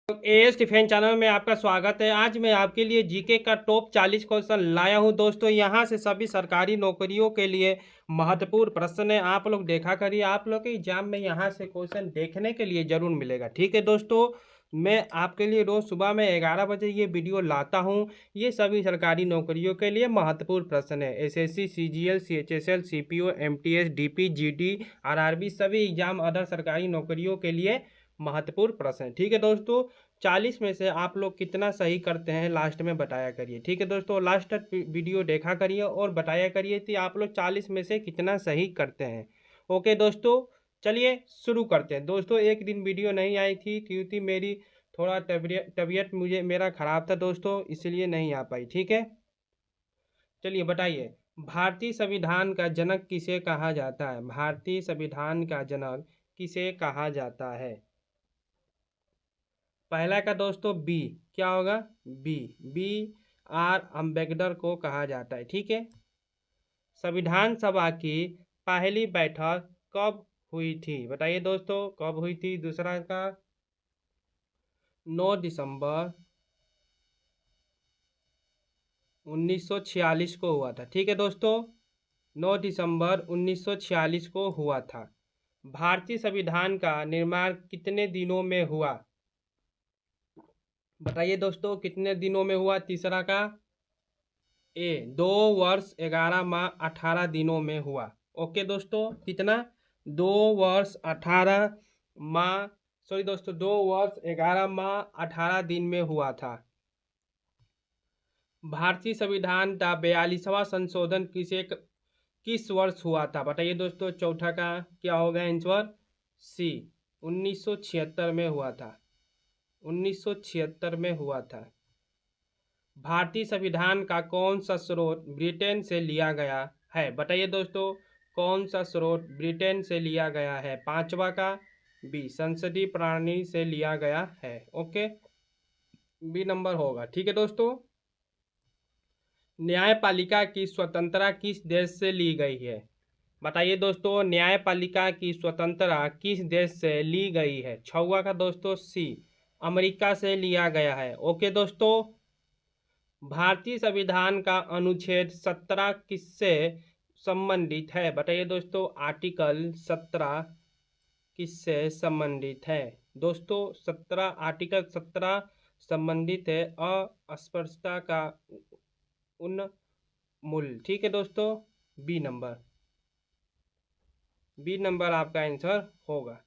As defence channel में आपका स्वागत है। आज मैं आपके लिए जीके का टॉप 40 क्वेश्चन लाया हूं दोस्तों। यहां से सभी सरकारी नौकरियों के लिए महत्वपूर्ण प्रश्न है। आप लोग देखा करिए, आप लोग के एग्जाम में यहां से क्वेश्चन देखने के लिए जरूर मिलेगा। ठीक है दोस्तों, मैं आपके लिए रोज सुबह में 11 बजे ये वीडियो लाता हूं। ये सभी सरकारी नौकरियों के लिए महत्वपूर्ण प्रश्न है। SSC, CGL, CHSL, CPO, MTS, DP, GD, RRB सभी एग्जाम अदर सरकारी नौकरियों के लिए महत्वपूर्ण प्रश्न है। ठीक है दोस्तों, 40 में से आप लोग कितना सही करते हैं लास्ट में बताया करिए। ठीक है दोस्तों, लास्ट तक वीडियो देखा करिए और बताया करिए कि आप लोग 40 में से कितना सही करते हैं। ओके दोस्तों, चलिए शुरू करते हैं। दोस्तों, एक दिन वीडियो नहीं आई थी क्योंकि मेरी थोड़ा तबीयत मेरा ख़राब था दोस्तों, इसलिए नहीं आ पाई। ठीक है, चलिए बताइए, भारतीय संविधान का जनक किसे कहा जाता है? भारतीय संविधान का जनक किसे कहा जाता है? पहला का दोस्तों बी, क्या होगा? बी, बी आर अम्बेडकर को कहा जाता है। ठीक है, संविधान सभा की पहली बैठक कब हुई थी? बताइए दोस्तों, कब हुई थी? दूसरा का 9 दिसंबर 1946 को हुआ था। ठीक है दोस्तों, 9 दिसंबर 1946 को हुआ था। भारतीय संविधान का निर्माण कितने दिनों में हुआ? बताइए दोस्तों, कितने दिनों में हुआ? तीसरा का ए 2 वर्ष 11 माह 18 दिनों में हुआ। ओके दोस्तों, कितना? 2 वर्ष 18 माह, सॉरी दोस्तों, 2 वर्ष 11 माह 18 दिन में हुआ था। भारतीय संविधान का 42वां संशोधन किस वर्ष हुआ था? बताइए दोस्तों, चौथा का क्या होगा आंसर? सी, 1976 में हुआ था। 1976 में हुआ था। भारतीय संविधान का कौन सा स्रोत ब्रिटेन से लिया गया है? बताइए दोस्तों, कौन सा स्रोत ब्रिटेन से लिया गया है? पांचवा का बी, संसदीय प्रणाली से लिया गया है। ओके, बी नंबर होगा। ठीक है दोस्तों, न्यायपालिका की स्वतंत्रता किस देश से ली गई है? बताइए दोस्तों, न्यायपालिका की स्वतंत्रता किस देश से ली गई है? छवा का दोस्तों सी, अमेरिका से लिया गया है। ओके दोस्तों, भारतीय संविधान का अनुच्छेद 17 किससे संबंधित है? बताइए दोस्तों, आर्टिकल 17 किससे संबंधित है? दोस्तों, 17 आर्टिकल 17 संबंधित है अस्पृश्यता का उन्मूलन। ठीक है दोस्तों, बी नंबर, बी नंबर आपका आंसर होगा।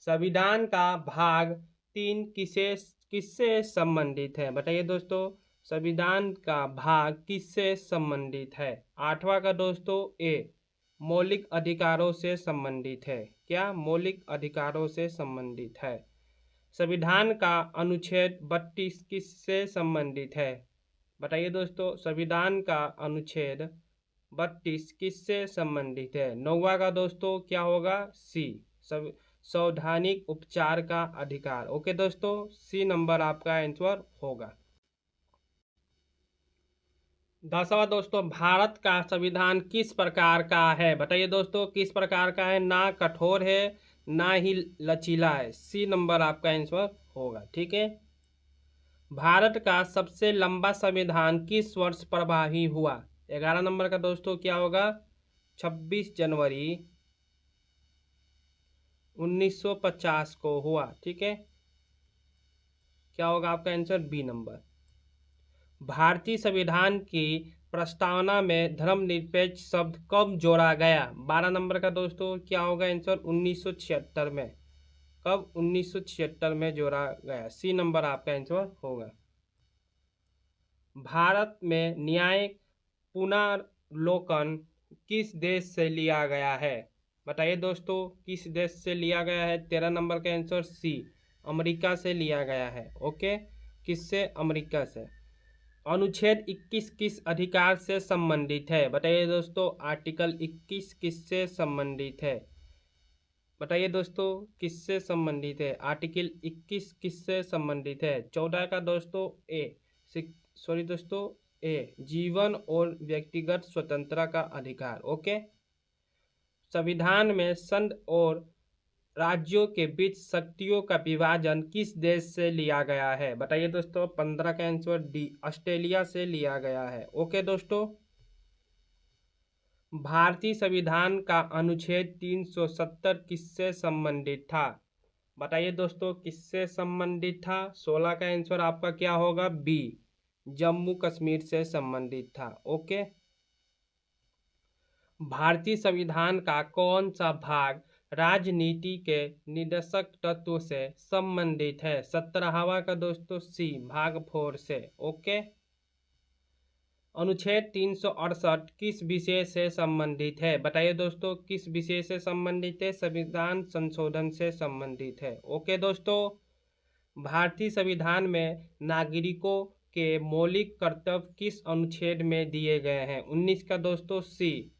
संविधान का भाग 3 किससे संबंधित है? बताइए दोस्तों, संविधान का भाग किससे संबंधित है? आठवां का दोस्तों ए, मौलिक अधिकारों से संबंधित है। क्या? मौलिक अधिकारों से संबंधित है। संविधान का अनुच्छेद 32 किससे संबंधित है? बताइए दोस्तों, संविधान का अनुच्छेद 32 किससे संबंधित है? नौवा का दोस्तों क्या होगा? सी, संवैधानिक उपचार का अधिकार। ओके दोस्तों, सी नंबर आपका आंसर होगा। 10वां दोस्तों, भारत का संविधान किस प्रकार का है? बताइए दोस्तों, किस प्रकार का है? ना कठोर है ना ही लचीला है। सी नंबर आपका आंसर होगा। ठीक है, भारत का सबसे लंबा संविधान किस वर्ष प्रभावी हुआ? 11 नंबर का दोस्तों क्या होगा? 26 जनवरी 1950 को हुआ। ठीक है, क्या होगा आपका आंसर? B number. भारतीय संविधान की प्रस्तावना में धर्मनिरपेक्ष शब्द कब जोड़ा गया? 12 नंबर का दोस्तों क्या होगा आंसर? 1976 में। कब? 1976 में जोड़ा गया। सी नंबर आपका आंसर होगा। भारत में न्याय पुनर्लोकन किस देश से लिया गया है? बताइए दोस्तों, किस देश से लिया गया है? 13 नंबर का आंसर सी, अमेरिका से लिया गया है। ओके, किससे? अमेरिका से। अनुच्छेद 21 किस अधिकार से संबंधित है? बताइए दोस्तों, आर्टिकल 21 किससे संबंधित है? बताइए दोस्तों, किससे संबंधित है? आर्टिकल 21 किससे संबंधित है? 14 का दोस्तों ए, सॉरी दोस्तों ए, जीवन और व्यक्तिगत स्वतंत्रता का अधिकार। ओके, संविधान में संघ और राज्यों के बीच शक्तियों का विभाजन किस देश से लिया गया है? बताइए दोस्तों। 15 का आंसर डी, ऑस्ट्रेलिया से लिया गया है। ओके दोस्तों। भारतीय संविधान का अनुच्छेद 370 किससे संबंधित था? बताइए दोस्तों, किससे संबंधित था? 16 का आंसर आपका क्या होगा? बी, जम्मू कश्मीर से संबंधित था। ओके। भारतीय संविधान का कौन सा भाग राजनीति के निर्देशक तत्व से संबंधित है? 17वां का दोस्तों सी, भाग 4 से। ओके। अनुच्छेद 368 किस विषय से संबंधित है? बताइए दोस्तों, किस विषय से संबंधित है? संविधान संशोधन से संबंधित है। ओके दोस्तों। भारतीय संविधान में नागरिकों के मौलिक कर्तव्य किस अनुच्छेद में दिए गए हैं? 19 का दोस्तों सी।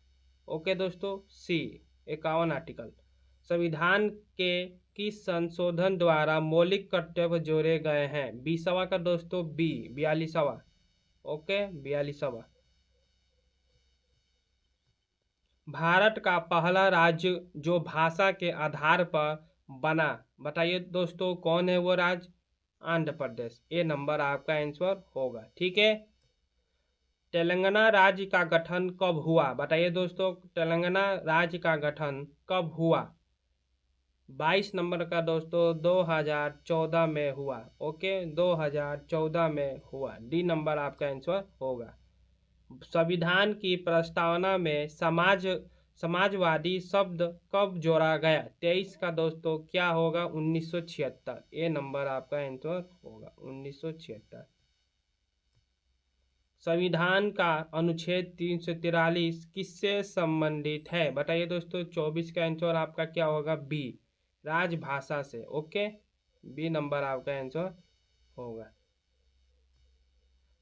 ओके दोस्तों, सी, 51 आर्टिकल। संविधान के किस संशोधन द्वारा मौलिक कर्तव्य जोड़े गए हैं? 20वां का दोस्तों बी, 42वां। ओके, 42वां। भारत का पहला राज्य जो भाषा के आधार पर बना, बताइए दोस्तों कौन है वो राज्य? आंध्र प्रदेश। ए नंबर आपका आंसर होगा। ठीक है। तेलंगाना राज्य का गठन कब हुआ? बताइए दोस्तों, तेलंगाना राज्य का गठन कब हुआ? 22 नंबर का दोस्तों 2014 में हुआ। ओके, 2014 में हुआ। डी नंबर आपका आंसर होगा। संविधान की प्रस्तावना में समाजवादी शब्द कब जोड़ा गया? 23 का दोस्तों क्या होगा? 1976। ए नंबर आपका आंसर होगा, 1976। संविधान का अनुच्छेद 343 किससे संबंधित है? बताइए दोस्तों। 24 का आंसर आपका क्या होगा? बी, राजभाषा से। ओके, बी नंबर आपका आंसर होगा।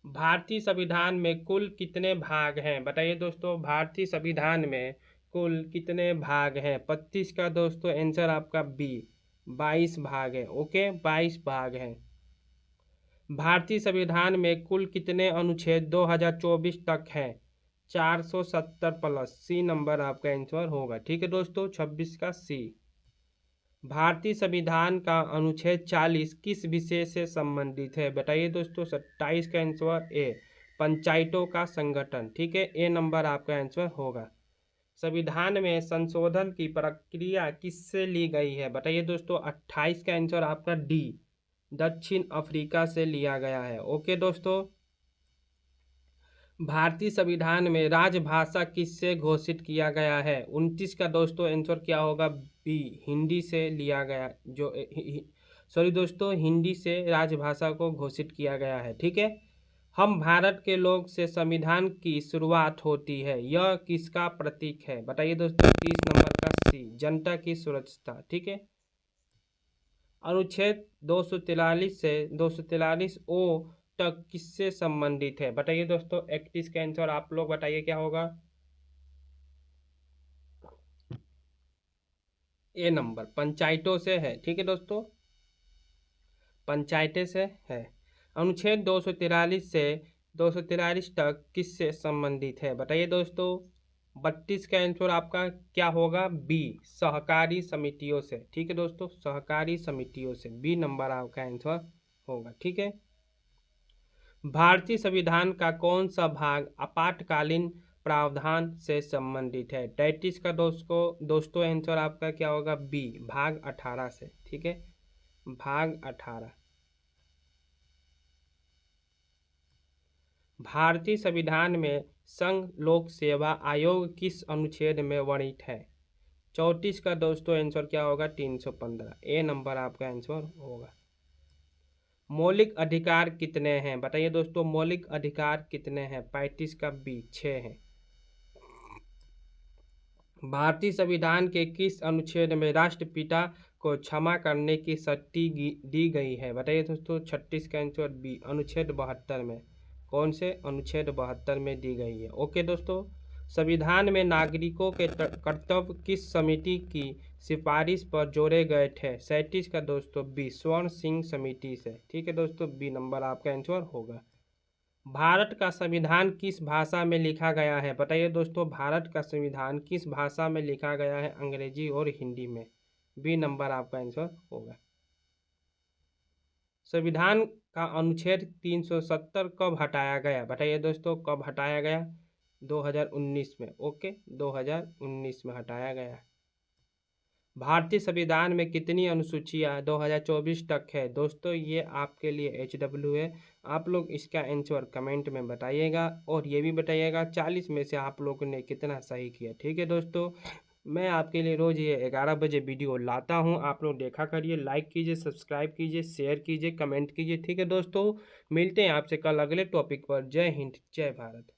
भारतीय संविधान में कुल कितने भाग हैं? बताइए दोस्तों, भारतीय संविधान में कुल कितने भाग हैं? 25 का दोस्तों आंसर आपका बी, 22 भाग है। ओके, 22 भाग हैं। भारतीय संविधान में कुल कितने अनुच्छेद 2024 तक हैं? 470 प्लस। सी नंबर आपका आंसर होगा। ठीक है दोस्तों, 26 का सी। भारतीय संविधान का अनुच्छेद 40 किस विषय से संबंधित है? बताइए दोस्तों। 27 का आंसर ए, पंचायतों का संगठन। ठीक है, ए नंबर आपका आंसर होगा। संविधान में संशोधन की प्रक्रिया किससे ली गई है? बताइए दोस्तों। 28 का आंसर आपका डी, दक्षिण अफ्रीका से लिया गया है। ओके दोस्तों। भारतीय संविधान में राजभाषा किससे घोषित किया गया है? 29 का दोस्तों आंसर क्या होगा? बी, हिंदी से लिया गया। सॉरी दोस्तों, हिंदी से राजभाषा को घोषित किया गया है। ठीक है। हम भारत के लोग से संविधान की शुरुआत होती है, यह किसका प्रतीक है? बताइए दोस्तों। 30 नंबर का सी, जनता की सुरक्षा। ठीक है। अनुच्छेद 243 से 243 ओ तक किससे संबंधित है? बताइए दोस्तों। 31 का आंसर आप लोग बताइए क्या होगा? ए नंबर, पंचायतों से है। ठीक है दोस्तों, पंचायतें से है। अनुच्छेद 243 से 243 तक किससे संबंधित है? बताइए दोस्तों। 32 का आंसर आपका क्या होगा? बी, सहकारी समितियों से। ठीक है दोस्तों, सहकारी समितियों से। बी नंबर आपका आंसर होगा। ठीक है। भारतीय संविधान का कौन सा भाग आपातकालीन प्रावधान से संबंधित है? 33 का दोस्तों आंसर आपका क्या होगा? बी, भाग 18 से। ठीक है, भाग 18। भारतीय संविधान में संघ लोक सेवा आयोग किस अनुच्छेद में वर्णित है? 34 का दोस्तों आंसर क्या होगा? 315। ए नंबर आपका आंसर होगा। मौलिक अधिकार कितने हैं? बताइए दोस्तों, मौलिक अधिकार कितने हैं? 35 का बी, 6 हैं। भारतीय संविधान के किस अनुच्छेद में राष्ट्रपिता को क्षमा करने की शक्ति दी गई है? बताइए दोस्तों। 36 का आंसर बी, अनुच्छेद 72 में। कौन से? अनुच्छेद 72 में दी गई है। ओके दोस्तों। संविधान में नागरिकों के कर्तव्य किस समिति की सिफारिश पर जोड़े गए थे? 37 का दोस्तों बी, स्वर्ण सिंह समिति से। ठीक है दोस्तों, बी नंबर आपका आंसर होगा। भारत का संविधान किस भाषा में लिखा गया है? बताइए दोस्तों, भारत का संविधान किस भाषा में लिखा गया है? अंग्रेजी और हिंदी में। बी नंबर आपका आंसर होगा। संविधान का अनुच्छेद 370 कब हटाया गया? बताइए दोस्तों, कब हटाया गया? 2019 में। ओके, 2019 में हटाया गया। भारतीय संविधान में कितनी अनुसूचियां 2024 तक है? दोस्तों ये आपके लिए HW है। आप लोग इसका आंसर कमेंट में बताइएगा और ये भी बताइएगा 40 में से आप लोगों ने कितना सही किया। ठीक है दोस्तों, मैं आपके लिए रोज़ ये 11 बजे वीडियो लाता हूँ। आप लोग देखा करिए, लाइक कीजिए, सब्सक्राइब कीजिए, शेयर कीजिए, कमेंट कीजिए। ठीक है दोस्तों, मिलते हैं आपसे कल अगले टॉपिक पर। जय हिंद, जय भारत।